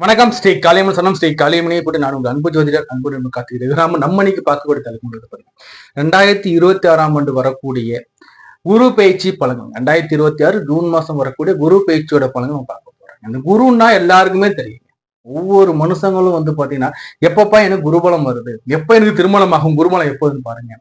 வணக்கம். ஸ்ரீ காளியம்மன் சனம் ஸ்ரீ காளியம்மனையை போட்டு நான் உங்கள் அன்பு ஜோதிடர் அன்பு காத்துக்கிறேன். நம்ம இன்னைக்கு பார்க்கக்கூடிய தலைப்பு 2026 வரக்கூடிய குரு பயிற்சி பலன்கள். 2026 ஜூன் மாசம் வரக்கூடிய குரு பயிற்சியோட பலன்கள் நம்ம பார்க்க போறோம். அந்த குருன்னா எல்லாருக்குமே தெரியும். ஒவ்வொரு மனுஷங்களும் பாத்தீங்கன்னா எப்பப்பா எனக்கு குருபலம் வருது, எப்ப எனக்கு திருமணம் ஆகும், குருபலம் எப்போதுன்னு பாருங்க,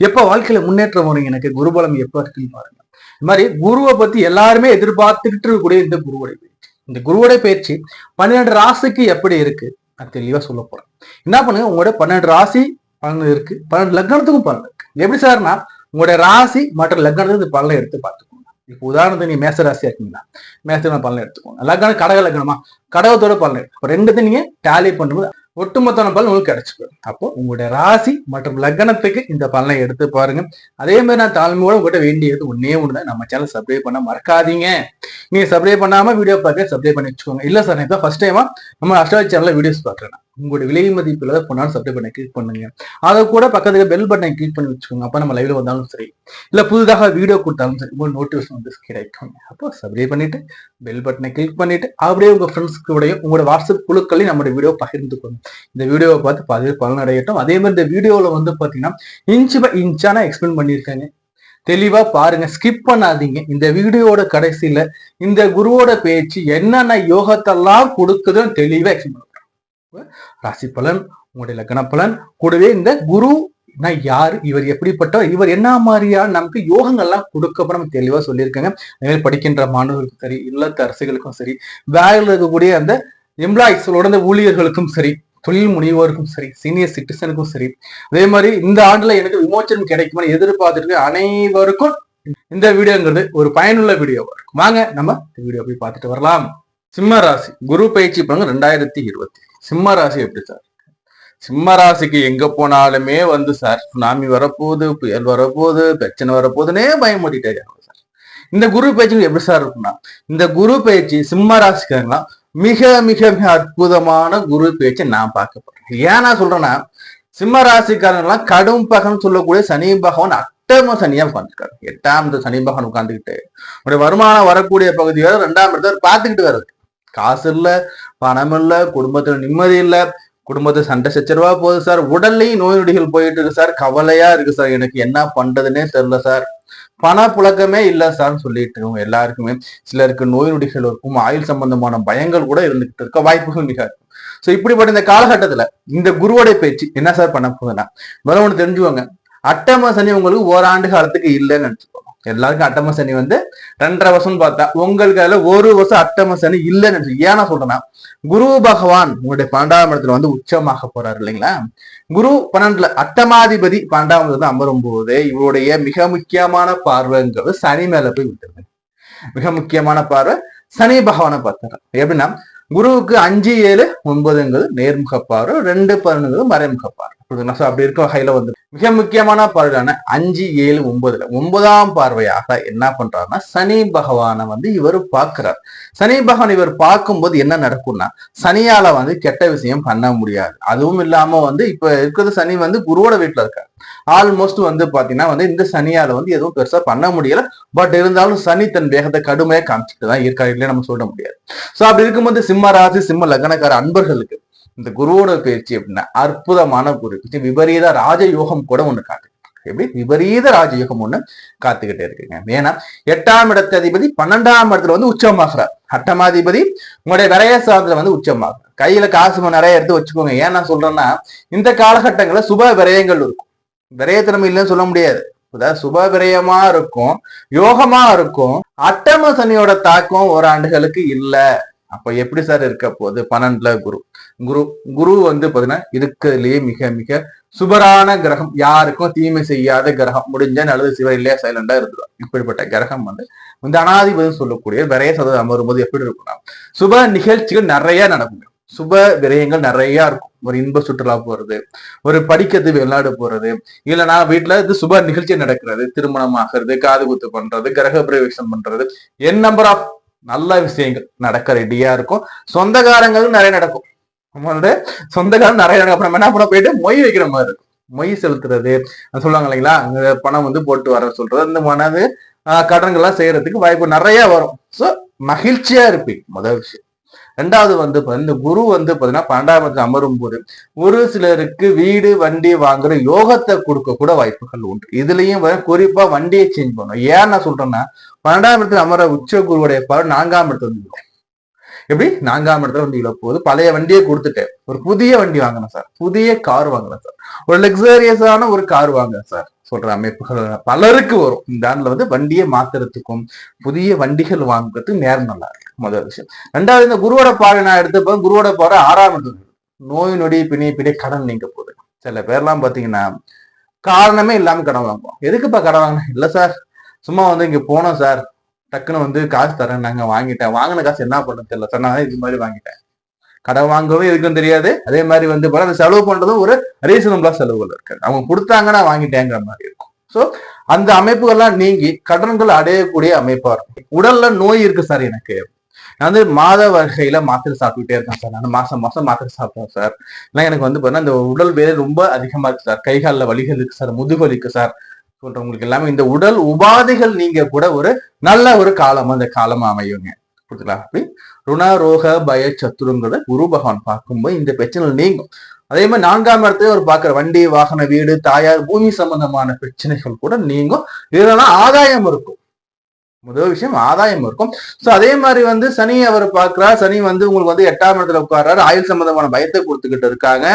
எப்ப வாழ்க்கையில முன்னேற்றம் வரும், எனக்கு குருபலம் எப்ப இருக்குன்னு பாருங்க. இந்த மாதிரி குருவை பத்தி எல்லாருமே எதிர்பார்த்துக்கிட்டு இருக்கக்கூடிய இந்த குருவுடைய இந்த குருவோட பயிற்சி 12 ராசிக்கு எப்படி இருக்கு அது தெளிவா சொல்ல போறேன். என்ன பண்ணுங்க, உங்களோட 12 ராசி பலன் இருக்கு, 12 லக்னத்துக்கும் பலன் இருக்கு. எப்படி சார்னா உங்களுடைய ராசி மற்ற லக்னத்துக்கு பலனை எடுத்து பார்த்துக்கோங்க. இப்போ உதாரணத்துக்கு நீங்க மேச ராசியா இருக்கீங்களா, மேச பலனை எடுத்துக்கோங்க. லக்னம் கடக லக்னமா, கடகத்தோட பலன் எடுத்து ரெண்டுத்தையும் நீங்க டேலி பண்ணும்போது ஒட்டுமொத்தமான பலன் உங்களுக்கு கிடைச்சிடும். அப்போ உங்களுடைய ராசி மற்றும் லக்னத்துக்கு இந்த பலனை எடுத்து பாருங்க. அதே மாதிரி நான் தாழ்மையோட உங்கள்கிட்ட வேண்டியது ஒன்னே ஒண்ணுதான், நம்ம சேனல் சப்ஸ்கிரைப் பண்ண மறக்காதீங்க. நீங்க சப்ஸ்கிரைப் பண்ணாம வீடியோ பார்க்க சப்ஸ்கிரைப் பண்ணி வச்சுக்கோங்க. இல்ல சார் நான் ஃபர்ஸ்ட் டைமா நம்ம அஸ்ட்ராலஜி சேனல்ல வீடியோஸ் பாக்குறேன், உங்களுடைய விலை மதிப்புல பொண்ணாலும் சப்ஸ்கிரைப் பண்ண கிளிக் பண்ணுங்க. அதை கூட பக்கத்துல பெல் பட்டனை கிளிக் பண்ணி வச்சுக்கோங்க. அப்ப நம்ம லைவ்ல வந்தாலும் சரி, இல்ல புதுதாக வீடியோ கொடுத்தாலும் சரி, உங்களுக்கு நோட்டிபிகேஷன் வந்து கிடைக்கும். அப்போ சப்ஸ்கிரைப் பண்ணிட்டு பெல் பட்டனை கிளிக் பண்ணிட்டு அப்படியே உங்க ஃப்ரெண்ட்ஸ்க்கு கூடயும் உங்களோட வாட்ஸ்அப் குழுக்களையும் நம்மளுடைய வீடியோ பகிர்ந்துக்கோங்க. இந்த வீடியோவை பார்த்து பாதி பலன் அடையட்டும். அதே மாதிரி இந்த வீடியோல பாத்தீங்கன்னா இன்ச் பை இன்ச்சா நான் எக்ஸ்பிளைன் பண்ணியிருக்காங்க, தெளிவா பாருங்க, ஸ்கிப் பண்ணாதீங்க. இந்த வீடியோட கடைசியில இந்த குருவோட பேச்சு என்னென்ன யோகத்தெல்லாம் கொடுக்குதுன்னு தெளிவா எக்ஸ்பிளைன் பண்ணுறேன். ராசி பலன், உங்களுடைய லக்ன பலன், கூடவே இந்த குரு யாரு, இவர் எப்படிப்பட்டவர், இவர் என்ன மாதிரியான நமக்கு யோகங்கள்லாம் கொடுக்க நம்ம தெளிவா சொல்லியிருக்காங்க. அதே படிக்கின்ற மாணவர்களுக்கும் சரி, இல்லத்த அரசுகளுக்கும் சரி, வேலையில் இருக்கக்கூடிய அந்த எம்ப்ளாயிஸோட ஊழியர்களுக்கும் சரி, தொழில் முனைவோருக்கும் சரி, சீனியர் சிட்டிசனுக்கும் சரி, அதே மாதிரி இந்த ஆண்டுல எனக்கு விமோச்சனம் கிடைக்குமான்னு எதிர்பார்த்துட்டு அனைவருக்கும் இந்த வீடியோங்கிறது ஒரு பயனுள்ள வீடியோவா இருக்கும். வாங்க நம்ம இந்த வீடியோ போய் பார்த்துட்டு வரலாம். சிம்ம ராசி குரு பயிற்சி பண்ணுங்க 2020. சிம்ம ராசி எப்படி சார்? சிம்ம ராசிக்கு எங்க போனாலுமே சார் சுனாமி வரப்போகுது, புயல் வரப்போகுது, பிரச்சனை வரப்போகுதுன்னே பயமுடிட்டாரு சார். இந்த குரு பயிற்சி எப்படி சார் இருக்குன்னா, இந்த குரு பயிற்சி சிம்ம ராசிக்காரங்களாம் மிக மிக மிக அற்புதமான குரு பயிற்சியை நான் பார்க்க போறேன். ஏன் நான் சொல்றேன்னா, சிம்ம ராசிக்காரங்களாம் கடும் பகன் சொல்லக்கூடிய சனி பகவான் அட்டம சனியா உட்காந்துருக்காரு. 8ஆம் சனி பகவான் உட்காந்துக்கிட்டு உடைய வருமானம் வரக்கூடிய பகுதியோட 2ஆம் இடத்தை பார்த்துக்கிட்டு வருது. காசு இல்ல, பணம் இல்ல, குடும்பத்துல நிம்மதி இல்ல, குடும்பத்தை சண்டை சச்சரவா போகுது சார், உடல்லையும் நோய் நொடிகள் போயிட்டு இருக்கு சார், கவலையா இருக்கு சார், எனக்கு என்ன பண்றதுன்னே தெரியல சார், பண புழக்கமே இல்ல சார்ன்னு சொல்லிட்டு இருக்கோம். எல்லாருக்குமே சிலருக்கு நோய் நொடிகள் இருக்கும், ஆயுள் சம்பந்தமான பயங்கள் கூட இருந்துகிட்டு இருக்க வாய்ப்புகள் மிக இருக்கும். சோ இப்படிப்பட்ட இந்த காலகட்டத்துல இந்த குருவோட பேச்சு என்ன சார் பண்ண போகுதுன்னா, முதல்ல ஒண்ணு தெரிஞ்சுவாங்க, அட்டம சனி உங்களுக்கு ஓராண்டு காலத்துக்கு இல்லைன்னு நினைச்சுக்கோங்க. எல்லாருக்கும் அட்டம சனி 2.5 வருஷம் பார்த்தா, உங்களுக்கு அதுல 1 வருஷம் அட்டம சனி இல்லைன்னு நினைச்சு. ஏன்னா சொல்றேன்னா, குரு பகவான் உங்களுடைய 12ஆம் இடத்துல உச்சமாக போறாரு இல்லைங்களா. குரு 12ல அட்டமாதிபதி 12ஆம் இடத்துல அமரும் போது இவருடைய மிக முக்கியமான பார்வைங்கிறது சனி மேல போய் விட்டுருது. மிக முக்கியமான பார்வை சனி பகவானை பார்த்தாரு. எப்படின்னா, குருவுக்கு 5, 7, 9 நேர்முக பார்வை, 2, 11 மறைமுக பார்வை. அப்படி இருக்க வகையில மிக முக்கியமான பார்வையான 5, 7, 9ல 9ஆம் பார்வையாக என்ன பண்றாருன்னா, சனி பகவானை இவர் பார்க்கிறார். சனி பகவான் இவர் பார்க்கும்போது என்ன நடக்கும்னா, சனியால கெட்ட விஷயம் பண்ண முடியாது. அதுவும் இல்லாம இப்ப இருக்கிறது சனி குருவோட வீட்டுல இருக்காரு. ஆல்மோஸ்ட் பாத்தீங்கன்னா இந்த சனியால எதுவும் பெருசா பண்ண முடியல. பட் இருந்தாலும் சனி தன் வேகத்தை கடுமையா காமிச்சுட்டு தான் இருக்காரு, இல்லையே நம்ம சொல்ல முடியாது. சோ அப்படி இருக்கும்போது சிம்ம ராசி சிம்ம லக்னக்கார அன்பர்களுக்கு இந்த குருவோட பயிற்சி அப்படின்னா அற்புதமான குரு பயிற்சி. விபரீத ராஜயோகம் கூட ஒண்ணு காட்டு. எப்படி விபரீத ராஜயோகம் ஒண்ணு காத்துக்கிட்டே இருக்குங்க. ஏன்னா 8ஆம் இடத்த அதிபதி 12ஆம் இடத்துல உச்சமாகிறார். அட்டமாதிபதி உங்களுடைய விரைய சாதத்துல உச்சமாகிறார். கையில காசு நிறைய எடுத்து வச்சுக்கோங்க. ஏன் நான் சொல்றேன்னா, இந்த காலகட்டங்கள்ல சுப விரயங்கள் இருக்கும். விரயத்திறமை இல்லைன்னு சொல்ல முடியாது, சுப விரயமா இருக்கும், யோகமா இருக்கும். அட்டம சனியோட தாக்கம் ஓராண்டுகளுக்கு இல்ல. அப்ப எப்படி சார் இருக்க போகுது? 12ல குரு குரு குரு பாத்தீங்கன்னா இருக்கிறதுலயே மிக மிக சுபரான கிரகம், யாருக்கும் தீமை செய்யாத கிரகம். முடிஞ்ச நல்லது சிவ இல்லையா சைலண்டா இருந்துடும். இப்படிப்பட்ட கிரகம் அனாதிபதி சொல்லக்கூடிய விரைய சதவீதம் அமரும்போது எப்படி இருக்கும்னா, சுப நிகழ்ச்சிகள் நிறைய நடக்குங்க. சுப விரயங்கள் நிறைய இருக்கும். ஒரு இன்ப சுற்றுலா போறது, ஒரு படிக்கிறது, வெளிநாடு போறது, இல்லைன்னா வீட்டுல சுப நிகழ்ச்சி நடக்கிறது, திருமணம் ஆகிறது, காது குத்து பண்றது, கிரக பிரவேசம் பண்றது, என் நம்பர் ஆஃப் நல்ல விஷயங்கள் நடக்க ரெடியா இருக்கும். சொந்தக்காரங்களும் நிறைய நடக்கும். சொந்தக்காரன் நிறைய நடக்கும். நம்ம என்ன பண்ண போயிட்டு மொய் வைக்கிற மாதிரி இருக்கும். மொய் செலுத்துறது சொல்லுவாங்க இல்லைங்களா, பணம் போட்டு வர சொல்றது, இந்த மனது கடன்கள்லாம் செய்யறதுக்கு வாய்ப்பு நிறைய வரும். சோ மகிழ்ச்சியா இருப்பீங்க முதல் விஷயம். ரெண்டாவது வந்து இந்த குரு வந்து பாத்தீங்கன்னா 12ஆம் இடத்துல அமரும் போது ஒரு சிலருக்கு வீடு வண்டி வாங்குற யோகத்தை கொடுக்க கூட வாய்ப்புகள் உண்டு. இதுலயும் குறிப்பா வண்டியை சேஞ்ச் பண்ணும். ஏன் நான் சொல்றேன்னா 12ஆம் இடத்துல அமர உச்ச குருவுடைய பார்வை 4ஆம் இடத்துல வந்து எப்படி 4ஆம் இடத்துல வந்து இழப்போது பழைய வண்டியை கொடுத்துட்டேன், ஒரு புதிய வண்டி வாங்கினேன் சார், புதிய கார் வாங்கினேன் சார், ஒரு லக்ஸரியஸான ஒரு கார் வாங்க சார் சொல்ற அமைப்புகள் பலருக்கு வரும். இந்த ஆண்டுல வந்து வண்டியை மாத்துறதுக்கும் புதிய வண்டிகள் வாங்குறதுக்கு நேரம் நல்லா இருக்கு. முதல் விஷயம். ரெண்டாவது, இந்த குருவோட பார்வை நான் எடுத்தப்ப குருவோட பார்வை 6ஆம் இடத்துல நோய் நொடி பிணை கடன் நீங்க போகுது. சில பேர்லாம் பாத்தீங்கன்னா காரணமே இல்லாம கடன் வாங்குவோம். எதுக்குப்பா கடன் வாங்கினா? இல்ல சார், சும்மா வந்து இங்க போனோம் சார், டக்குன்னு வந்து காசு தரேன், நாங்க வாங்கிட்டேன், வாங்கின காசு என்ன பண்ண தெரியல சார், நான் இது மாதிரி வாங்கிட்டேன். கடன் வாங்கவும் எதுக்கும் தெரியாது. அதே மாதிரி வந்து அந்த செலவு பண்றதும் ஒரு ரீசனபிளா செலவுகள் இருக்காது. அவங்க கொடுத்தாங்கன்னா வாங்கிட்டேங்கிற மாதிரி இருக்கும். சோ அந்த அமைப்புகள்லாம் நீங்கி கடன்கள் அடையக்கூடிய அமைப்பா இருக்கும். உடல்ல நோய் இருக்கு சார், எனக்கு நான் வந்து மாத வகையில மாத்திரை சாப்பிட்டுட்டே இருக்கேன் சார், நான் மாசம் மாத்திரை சாப்பிட்டேன் சார், இல்லை எனக்கு வந்து பாத்தீங்கன்னா இந்த உடல் வேலை ரொம்ப அதிகமா இருக்கு சார், கை காலில் வலிகள் இருக்கு சார், முதுகு இருக்கு சார் சொல்றவங்களுக்கு எல்லாமே இந்த உடல் உபாதைகள் நீங்க கூட ஒரு நல்ல ஒரு காலம் அந்த காலம் அமையுங்க. புரியுதுங்களா? அப்படி ருண ரோக பய சத்துருங்கிறத குரு பகவான் பார்க்கும்போது இந்த பிரச்சனை நீங்கும். அதே மாதிரி 4ஆம் இடத்துல ஒரு பாக்குற வண்டி வாகன வீடு தாயார் பூமி சம்பந்தமான பிரச்சனைகள் கூட நீங்கும். இதெல்லாம் ஆதாயம் இருக்கும். முதல் விஷயம் ஆதாயம் இருக்கும். சோ அதே மாதிரி வந்து சனி அவர் பாக்குறார். சனி வந்து உங்களுக்கு வந்து 8ஆம் இடத்துல உட்கார்றாரு. ஆயுள் சம்பந்தமான பயத்தை கொடுத்துக்கிட்டு இருக்காங்க.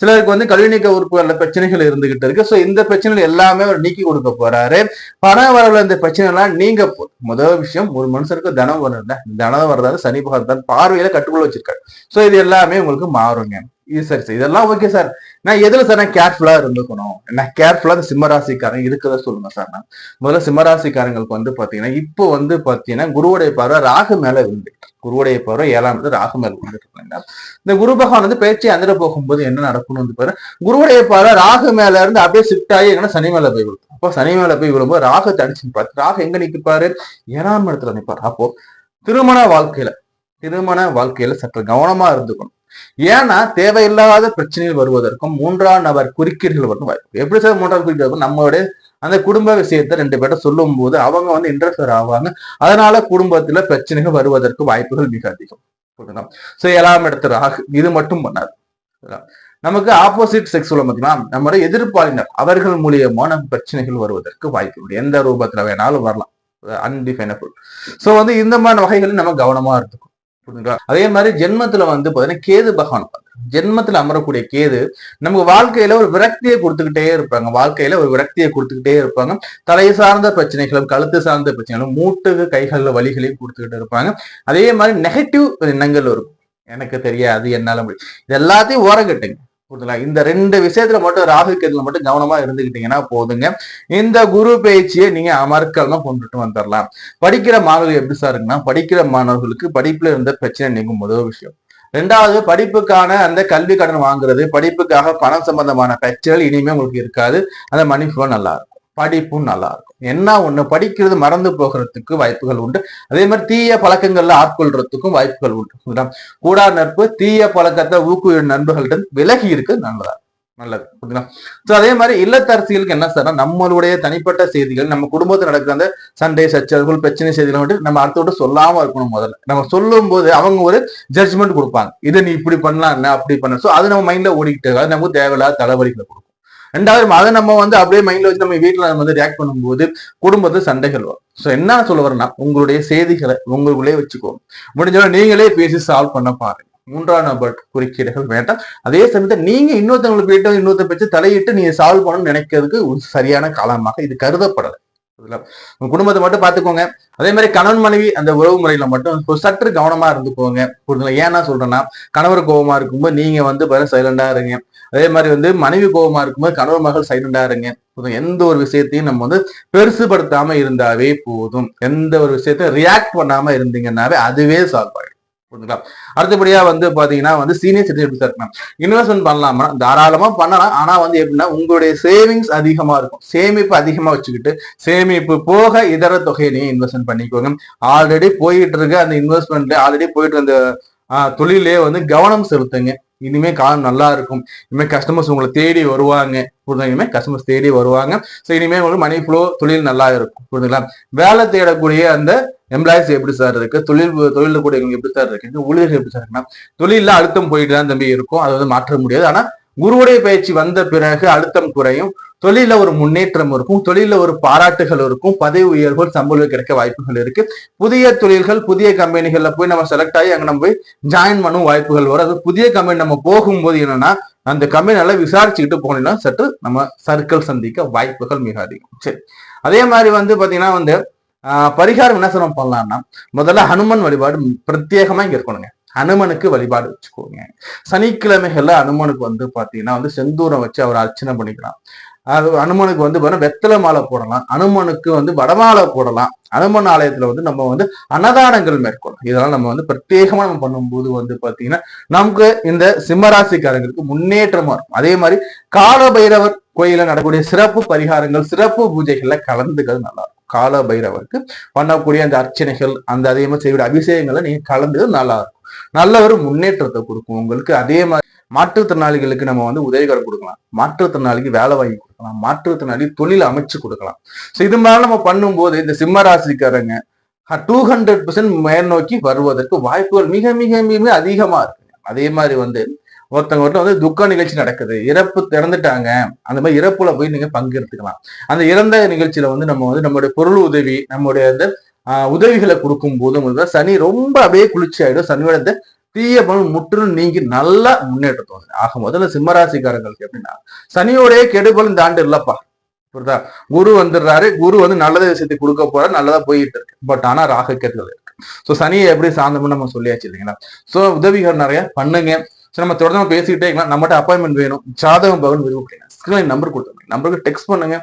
சிலருக்கு வந்து கல்வி நீக்க உறுப்புகள்ல பிரச்சனைகள் இருந்துகிட்டு இருக்கு. சோ இந்த பிரச்சனைகள் எல்லாமே அவர் நீக்கி கொடுக்க போறாரு. பண வரவுல இந்த பிரச்சனை எல்லாம் நீங்க போகுது. முதல் விஷயம், ஒரு மனுஷருக்கு தனம் வரல, தனம் வர்றதால சனி பகவான் பார்வையில கட்டுக்குள்ள வச்சிருக்காரு. சோ இது எல்லாமே உங்களுக்கு மாறுங்க. இது சரி சார், இதெல்லாம் ஓகே சார், நான் எதுல சார் நான் கேர்ஃபுல்லா இருந்துக்கணும், நான் கேர்ஃபுல்லா இந்த சிம்மராசிக்காரங்க இருக்கிறத சொல்லுங்க சார். நான் முதல்ல சிம்மராசிக்காரங்களுக்கு வந்து பாத்தீங்கன்னா இப்போ வந்து பாத்தீங்கன்னா குருவுடைய பார்வை ராகு மேல இருந்து, குருவுடைய பார்வை 7ஆம் இடத்துல ராகு மேல இருந்துட்டு இந்த குரு பகவான் வந்து பேச்சு அந்திர போகும்போது என்ன நடக்கணும் வந்து பாரு, குருவுடைய பார்வை ராகு மேல இருந்து அப்படியே ஷிஃப்ட் ஆகி எங்கன்னா சனி மேல போய் விழும். அப்போ சனி மேல போய் விழும்போது ராகு தடிச்சு பார்த்து ராகு எங்க நிற்பாரு? 7ஆம் இடத்துல நிற்பாரு. அப்போ திருமண வாழ்க்கையில சற்று கவனமா இருந்துக்கணும். ஏன்னா தேவையில்லாத பிரச்சனைகள் வருவதற்கும் 3ஆம் நபர் குறுக்கீடுகள் வரும் வாய்ப்பு. எப்படி சார் 3ஆம் குறுக்கீடு? நம்மளுடைய அந்த குடும்ப விஷயத்த 2 பேர்ட்ட சொல்லும் போது அவங்க வந்து இன்டர்ஃபியர் ஆவாங்க. அதனால குடும்பத்துல பிரச்சனைகள் வருவதற்கு வாய்ப்புகள் மிக அதிகம். சோ 7ஆம் இடத்துல ராகு இது மட்டும் பண்ணாது. நமக்கு ஆப்போசிட் செக்ஸ் உள்ள பார்த்தீங்கன்னா நம்மளுடைய எதிர்ப்பாளினர் அவர்கள் மூலியமான பிரச்சனைகள் வருவதற்கு வாய்ப்பு எந்த ரூபத்துல வேணாலும் வரலாம். அன்டிஃபைனபிள். சோ வந்து இந்த மாதிரி வகைகளில் நம்ம கவனமா இருந்துக்கும். அதே மாதிரி ஜென்மத்துல வந்து பாத்தீங்கன்னா கேது பகவான் ஜென்மத்துல அமரக்கூடிய கேது நமக்கு வாழ்க்கையில ஒரு விரக்தியை கொடுத்துக்கிட்டே இருப்பாங்க. தலை சார்ந்த பிரச்சனைகளும் கழுத்து சார்ந்த பிரச்சனைகளும் மூட்டுக்கு கைகளில் வலிகளையும் கொடுத்துக்கிட்டு இருப்பாங்க. அதே மாதிரி நெகட்டிவ் எண்ணங்கள் இருக்கும். எனக்கு தெரியாது, என்னால முடியும், இது எல்லாத்தையும் ஓரங்கட்டுங்க. இந்த 2 விஷயத்துல மட்டும் ராகு கேதுல மட்டும் கவனமா இருந்துகிட்டீங்கன்னா போதுங்க. இந்த குரு பயிற்சியை நீங்க அமர்க்கலமா கொண்டுட்டு வந்துடலாம். படிக்கிற மாணவர்கள் எப்படி சார் இருக்குன்னா, படிக்கிற மாணவர்களுக்கு படிப்புல இருந்த பிரச்சனை நீங்கும் முதல் விஷயம். 2வது, படிப்புக்கான அந்த கல்வி கடன் வாங்குறது, படிப்புக்காக பணம் சம்பந்தமான பிரச்சனைகள் இனிமே உங்களுக்கு இருக்காது. அந்த மணி ஃப்ளோ நல்லா இருக்கும், படிப்பும் நல்லா இருக்கும். என்ன ஒண்ணு, படிக்கிறது மறந்து போகிறதுக்கு வாய்ப்புகள் உண்டு. அதே மாதிரி தீய பழக்கங்கள்ல ஆட்கொள்றதுக்கும் வாய்ப்புகள் உண்டு. கூடா நட்பு தீய பழக்கத்தை ஊக்குவிடும் நண்பர்களிடம் விலகி இருக்கு நல்லது. சோ அதே மாதிரி இல்லத்தரசிகளுக்கு என்ன சார், நம்மளுடைய தனிப்பட்ட செய்திகள், நம்ம குடும்பத்தில் நடக்கிற அந்த சண்டை சச்சரவுகள் பிரச்சனை செய்திகளை வந்து நம்ம அடுத்தோட சொல்லாம இருக்கணும். முதல்ல நம்ம சொல்லும் போது அவங்க ஒரு ஜட்ஜ்மெண்ட் கொடுப்பாங்க, இதை நீ இப்படி பண்ணலாம் என்ன அப்படி பண்ண. சோ அது நம்ம மைண்ட்ல ஓடிக்கிட்டு அது நமக்கு தேவையில்லாத தலைவலிகளை கொடுக்கும். 2வது, அதை நம்ம வந்து அப்படியே மைண்ட்ல வச்சு நம்ம வீட்டுல நம்ம வந்து ரியாக்ட் பண்ணும்போது குடும்பத்து சண்டைகள் வரும். சோ என்ன சொல்ல வரேன்னா, உங்களுடைய செய்திகளை உங்களுக்குள்ளே வச்சுக்கோங்க. முடிஞ்சவரை நீங்களே பேசி சால்வ் பண்ண பாருங்க. 3ஆம் நபர் குறுக்கீடுகள் வேண்டாம். அதே சமயத்தை நீங்க இன்னொருத்தவங்களுக்கு போயிட்டு இன்னொருத்த பேச்சு தலையிட்டு நீங்க சால்வ் பண்ணணும்னு நினைக்கிறதுக்கு ஒரு சரியான காலமாக இது கருதப்படலை. குடும்பத்தை மட்டும் பாத்துக்கோங்க. அதே மாதிரி கணவன் மனைவி அந்த உறவு முறையில மட்டும் சற்று கவனமா இருந்துக்கோங்க. ஏன்னா சொல்றேன்னா, கணவர் கோபமா இருக்கும்போது நீங்க வந்து சைலண்டா இருங்க. அதே மாதிரி வந்து மனைவி கோபமா இருக்கும்போது கணவர் மகள் சைலண்டா இருங்க. எந்த ஒரு விஷயத்தையும் நம்ம வந்து பெருசுபடுத்தாம இருந்தாவே போதும். எந்த ஒரு விஷயத்தையும் ரியாக்ட் பண்ணாம இருந்தீங்கன்னாவே அதுவே சால்வ் ஆயிடும். அடுத்தபடியா வந்து பாத்தீங்கன்னா வந்து சீனியர் சிட்டிசன் இருக்கணும். இன்வெஸ்ட்மெண்ட் பண்ணலாமா? தாராளமா பண்ணலாம். ஆனா வந்து எப்படின்னா, உங்களுடைய சேவிங்ஸ் அதிகமா இருக்கும். சேமிப்பு அதிகமா வச்சுக்கிட்டு சேமிப்பு போக இதர தொகையை நீங்க இன்வெஸ்ட்மெண்ட் பண்ணிக்கோங்க. ஆல்ரெடி போயிட்டு இருக்க அந்த இன்வெஸ்ட்மெண்ட்ல ஆல்ரெடி போயிட்டு அந்த தொழிலே வந்து கவனம் செலுத்துங்க. இனிமே காலம் நல்லா இருக்கும். இனிமே கஸ்டமர்ஸ் உங்களை தேடி வருவாங்க. இனிமே கஸ்டமர்ஸ் தேடி வருவாங்க. ஸோ இனிமே உங்களுக்கு மணி ஃப்ளோ தொழில் நல்லா இருக்கும். புரியுதுங்களா? வேலை தேடக்கூடிய அந்த எம்ப்ளாயிஸ் எப்படி சார் இருக்கு, தொழில் கூடியவங்க எப்படி சார் இருக்கு, ஊழியர்கள் எப்படி சார் இருக்குன்னா தொழில அழுத்தம் போயிட்டு தான் தம்பி இருக்கும். அது வந்து மாற்ற முடியாது. ஆனா குருவுடைய பயிற்சி வந்த பிறகு அழுத்தம் குறையும், தொழில ஒரு முன்னேற்றம் இருக்கும், தொழில ஒரு பாராட்டுகள் இருக்கும், பதவி உயர்வுகள் சம்பளம் கிடைக்க வாய்ப்புகள் இருக்கு. புதிய தொழில்கள் புதிய கம்பெனிகள்ல போய் நம்ம செலக்ட் ஆகி அங்க நம்ம போய் ஜாயின் பண்ணும் வாய்ப்புகள் வரும். அது புதிய கம்பெனி நம்ம போகும்போது என்னன்னா அந்த கம்பெனி நல்லா விசாரிச்சுக்கிட்டு போனீங்கன்னா சற்று நம்ம சர்க்கிள் சந்திக்க வாய்ப்புகள் மிக அதிகம். சரி, அதே மாதிரி வந்து பாத்தீங்கன்னா வந்து பரிகாரம் என்ன சொல்ல பண்ணலாம்னா முதல்ல ஹனுமன் வழிபாடு பிரத்யேகமா இங்க இருக்கணுங்க. ஹனுமனுக்கு வழிபாடு வச்சுக்கோங்க. சனிக்கிழமைகள்ல ஹனுமனுக்கு வந்து பாத்தீங்கன்னா வந்து செந்தூரம் வச்சு அவர் அர்ச்சனை பண்ணிக்கலாம். அது அனுமனுக்கு வந்து வெத்தலை மாலை போடலாம், அனுமனுக்கு வந்து வடமாலை போடலாம். அனுமன் ஆலயத்துல வந்து நம்ம வந்து அன்னதானங்கள் மேற்கொள்ளலாம். இதெல்லாம் நம்ம வந்து பிரத்யேகமா நம்ம பண்ணும்போது வந்து பாத்தீங்கன்னா நமக்கு இந்த சிம்மராசிக்காரங்களுக்கு முன்னேற்றமா இருக்கும். அதே மாதிரி கால பைரவர் கோயில நடக்கக்கூடிய சிறப்பு பரிகாரங்கள் சிறப்பு பூஜைகள்ல கலந்துக்கிறது நல்லா இருக்கும். கால பைரவருக்கு பண்ணக்கூடிய அந்த அர்ச்சனைகள் அந்த அதே மாதிரி செய்யக்கூடிய அபிஷேகங்களை நீங்க கலந்துக்கிறது நல்லா இருக்கும். நல்ல ஒரு முன்னேற்றத்தை கொடுக்கும் உங்களுக்கு. அதே மாதிரி மாற்றுத்திறனாளிகளுக்கு நம்ம வந்து உதவிகரம் கொடுக்கலாம், மாற்றுத்திறனாளிக்கு வேலை வாங்கி கொடுக்கலாம், மாற்றுத்திறனாளி தொழில் அமைச்சு கொடுக்கலாம். ஸோ இது மாதிரி நம்ம பண்ணும்போது இந்த சிம்ம ராசிக்காரங்க 200% மேல் நோக்கி வருவதற்கு வாய்ப்புகள் மிக மிக மிக அதிகமா இருக்கு. அதே மாதிரி வந்து ஒருத்தவங்க வந்து துக்க நிகழ்ச்சி நடக்குது, இறந்துட்டாங்க, அந்த மாதிரி இறப்புல போய் நீங்க பங்கெடுத்துக்கலாம். அந்த இறந்த நிகழ்ச்சியில வந்து நம்ம வந்து நம்மளுடைய பொருள் உதவி நம்முடைய அந்த உதவிகளை கொடுக்கும் போது சனி ரொம்ப அப்படியே குளிர்ச்சி ஆயிடும். சனியோட தீய பலன் முற்றிலும் நீங்கி நல்லா முன்னேற்றத்தை வந்து ஆக முதல்ல சிம்மராசிக்காரங்களுக்கு எப்படின்னா சனியோடைய கெடுபல் இந்த ஆண்டு இல்லப்பா, புரியுதா? குரு வந்துடுறாரு, குரு வந்து நல்லத விஷயத்தை கொடுக்க போறாரு, நல்லதா போயிட்டு இருக்கு. பட் ஆனா ராகு கேடுகள் இருக்கு. சோ சனியை எப்படி சாந்தம்னு நம்ம சொல்லியாச்சு இல்லைங்களா? சோ உதவிகள் நிறைய பண்ணுங்க. சோ நம்ம தொடர்ந்து பேசிக்கிட்டே இருக்கலாம். நம்மகிட்ட அப்பாயின்மெண்ட் வேணும், ஜாதகம் பவன் விரும்புறீங்க, ஸ்கிரீன் நம்பர் கொடுத்துருங்க, நம்பருக்கு டெக்ஸ்ட் பண்ணுங்க,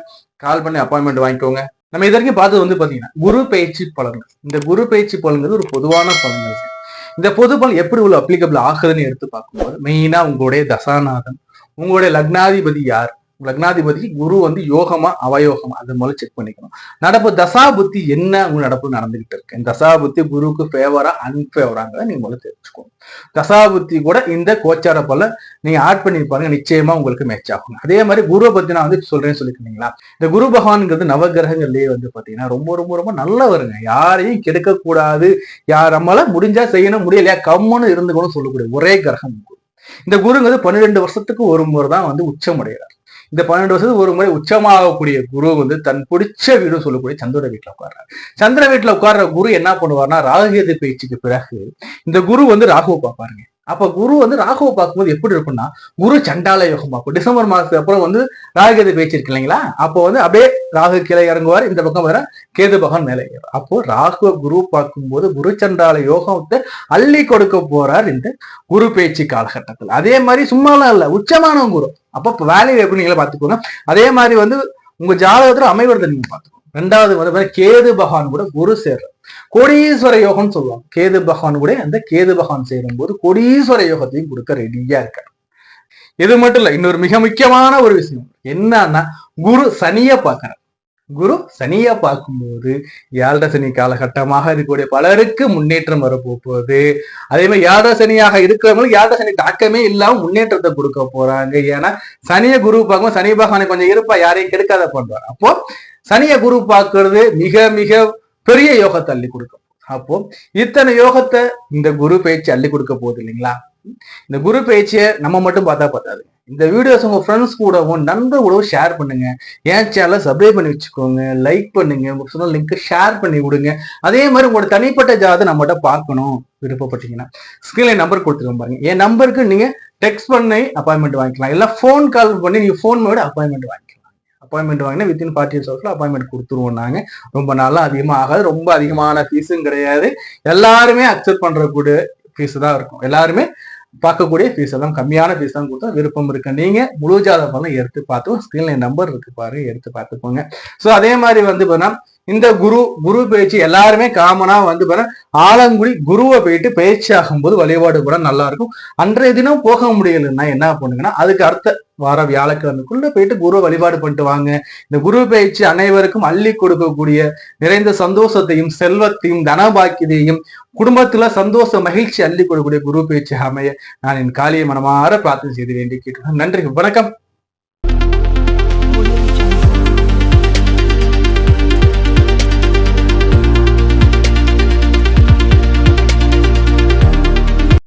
கால் பண்ணி அப்பாயின்மெண்ட் வாங்கிக்கோங்க. நம்ம இது வரைக்கும் பார்த்தது வந்து பாத்தீங்கன்னா குரு பயிற்சி பலன்கள். இந்த குரு பயிற்சி பலன்கள் ஒரு பொதுவான பலன்கள். இந்த பொது பலன் எப்படி உள்ள அப்ளிகபிள் ஆகுதுன்னு எடுத்து பார்க்கும்போது மெயினா உங்களுடைய தசாநாதன், உங்களுடைய லக்னாதிபதி யார், லக்னாதிபதி குரு வந்து யோகமா அவயோகமா அது மூலம் செக் பண்ணிக்கணும். நடப்பு தசாபுத்தி என்ன உங்க நடப்பு நடந்துகிட்டு இருக்கு, தசாபுத்தி குருவுக்கு ஃபேவரா அன்ஃபேவராங்கிறத நீங்க முதல்ல தெரிஞ்சுக்கணும். தசாபுத்தி கூட இந்த கோச்சார போல நீங்க ஆட் பண்ணி பாருங்க, நிச்சயமா உங்களுக்கு மேட்ச் ஆகும். அதே மாதிரி குருவை பத்தி நான் வந்து சொல்றேன்னு சொல்லிருக்கீங்களா, இந்த குரு பகவான்ங்கிறது நவகிரகங்கள்லயே வந்து பாத்தீங்கன்னா ரொம்ப ரொம்ப ரொம்ப நல்லவருங்க. யாரையும் கெடுக்க கூடாது, யார் நம்மளால முடிஞ்சா செய்யணும், முடியலையா கம்முன்னு இருந்துக்கணும் சொல்லக்கூடிய ஒரே கிரகம் குரு. இந்த குருங்கிறது 12 வருஷத்துக்கு ஒரு முறை தான் வந்து உச்சம் அடைகிறார். இந்த 12 வருஷத்துக்கு ஒரு முறை உச்சமாகக்கூடிய குரு வந்து தன் பிடிச்ச வீடு சொல்லக்கூடிய சந்திர வீட்டுல உட்கார்றாரு. சந்திர வீட்டுல உட்கார்ற குரு என்ன பண்ணுவார்னா ராகுகேது பயிற்சிக்கு பிறகு இந்த குரு வந்து ராகுவை பார்ப்பாருங்க. அப்ப குரு வந்து ராகுவை பார்க்கும்போது எப்படி இருக்கும்னா குரு சண்டால யோகம் பார்க்கும். டிசம்பர் மாசத்துக்கு அப்புறம் வந்து ராகுகேது பயிற்சி இருக்கு இல்லைங்களா, அப்போ வந்து அப்படியே ராகு கீழே இறங்குவார், இந்த பக்கம் வர கேது பகவான் மேலே ஏறும். அப்போ ராகுவ குரு பார்க்கும்போது குரு சண்டால யோகத்தை அள்ளி கொடுக்க போறார் இந்த குரு பயிற்சி காலகட்டத்தில். அதே மாதிரி சும்மாலாம் இல்ல, உச்சமான குரு. அப்ப வேல்யூ எப்படி நீங்களே பார்த்துக்கோங்க. அதே மாதிரி வந்து உங்க ஜாதகத்துல அமைவதை நீங்க பார்த்துக்கோங்க. ரெண்டாவது வந்து கேது பகவான் கூட குரு சேர்ற கோடீஸ்வர யோகம் சொல்லுவாங்க. கேது பகவான் கூட அந்த கேது பகவான் சேரும் போது கோடீஸ்வர யோகத்தையும் கொடுக்க ரெடியா இருக்காரு. இது மட்டும் இல்ல, இன்னொரு மிக முக்கியமான ஒரு விஷயம் என்னன்னா குரு சனிய பார்க்கிறார். குரு சனியா பார்க்கும்போது 7 சனி காலகட்டமாக இருக்கக்கூடிய பலருக்கு முன்னேற்றம் வரப்போகுது. அதே மாதிரி 7 சனியாக இருக்கிறவங்களுக்கு 7 சனி தாக்கமே இல்லாம முன்னேற்றத்தை கொடுக்க போறாங்க. ஏன்னா சனிய குரு பார்க்கும்போது சனி பகவானை கொஞ்சம் இருப்பா, யாரையும் கெடுக்காத பண்றாரு. அப்போ சனிய குரு பார்க்கறது மிக மிக பெரிய யோகத்தை அள்ளி கொடுக்க. அப்போ இத்தனை யோகத்தை இந்த குரு பயிற்சி அள்ளி கொடுக்க போகுது இல்லைங்களா? இந்த குரு பயிற்சியை நம்ம மட்டும் பார்த்தா பார்த்தாது. இந்த வீடியோஸ் உங்க ஃப்ரெண்ட்ஸ் கூடவும் நண்பர் கூடவும் ஷேர் பண்ணுங்க. என் சேனலை சப்ஸ்கிரைப் பண்ணி வச்சுக்கோங்க, லைக் பண்ணுங்க, உங்க சொன்ன லிங்க் ஷேர் பண்ணி விடுங்க. அதே மாதிரி உங்களோட தனிப்பட்ட ஜாதகத்தை நம்மகிட்ட பார்க்கணும் விருப்பப்பட்டீங்கன்னா ஸ்கிரீன்ல நம்பர் கொடுத்துருக்கோம் பாருங்க. என் நம்பருக்கு நீங்க டெக்ஸ்ட் பண்ணி அப்பாயின்மெண்ட் வாங்கிக்கலாம், இல்ல போன் கால் பண்ணி நீங்க போன் மேட அப்பாயின்மெண்ட் வாங்கிக்கலாம். அப்பாயின்மெண்ட் வாங்கினா வித்தின் 48 ஹவர்ஸ்ல அப்பாயின்மெண்ட் கொடுத்துருவோம். நாங்க ரொம்ப நாளா அதிகமாக ஆகாது, ரொம்ப அதிகமான ஃபீஸும் கிடையாது, எல்லாருமே அக்செப்ட் பண்றக்கூடிய ஃபீஸ் தான் இருக்கும். எல்லாருமே பார்க்கக்கூடிய ஃபீஸ் எல்லாம் கம்மியான ஃபீஸ் தான் கொடுத்தா விருப்பம் இருக்கு. நீங்க முழு ஜாதகம் எடுத்து பார்த்து ஸ்கிரீன்ல நம்பர் இருக்கு பாருங்க, எடுத்து பார்த்துக்கோங்க. ஸோ அதே மாதிரி வந்து இந்த குரு பயிற்சி எல்லாருமே காமனா வந்து ஆலங்குடி குருவை போயிட்டு பயிற்சி ஆகும்போது வழிபாடு கூட நல்லா இருக்கும். அன்றைய தினம் போக முடியலன்னா என்ன பண்ணுங்கன்னா அதுக்கு அடுத்த வார வியாழக்கிழமைக்குள்ள போயிட்டு குரு வழிபாடு பண்ணிட்டு வாங்க. இந்த குரு பயிற்சி அனைவருக்கும் அள்ளி கொடுக்கக்கூடிய நிறைந்த சந்தோஷத்தையும் செல்வத்தையும் தனபாக்கியத்தையும் குடும்பத்துல சந்தோஷ மகிழ்ச்சி அள்ளி கொடுக்கக்கூடிய குரு பயிற்சி அமைய நான் என் காளியை மனமாற பிரார்த்தனை செய்து வேண்டி கேட்கிறேன். நன்றி, வணக்கம்.